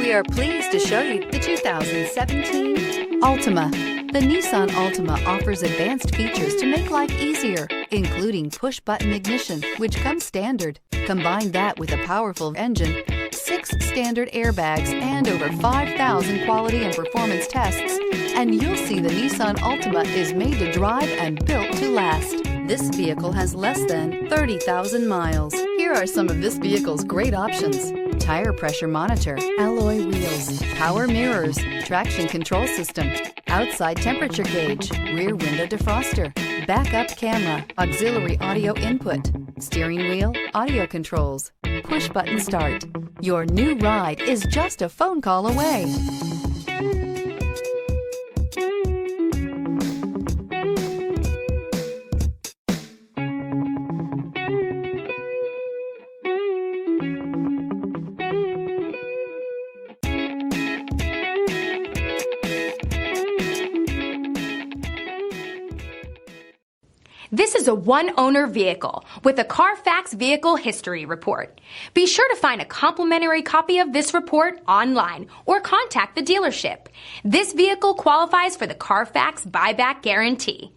We are pleased to show you the 2017 Altima. The Nissan Altima offers advanced features to make life easier, including push-button ignition, which comes standard. Combine that with a powerful engine, 6 standard airbags, and over 5,000 quality and performance tests, and you'll see the Nissan Altima is made to drive and built to last. This vehicle has less than 30,000 miles. Here are some of this vehicle's great options: tire pressure monitor, alloy wheels, power mirrors, traction control system, outside temperature gauge, rear window defroster, backup camera, auxiliary audio input, steering wheel audio controls, push button start. Your new ride is just a phone call away. This is a one-owner vehicle with a Carfax Vehicle History Report. Be sure to find a complimentary copy of this report online or contact the dealership. This vehicle qualifies for the Carfax Buyback Guarantee.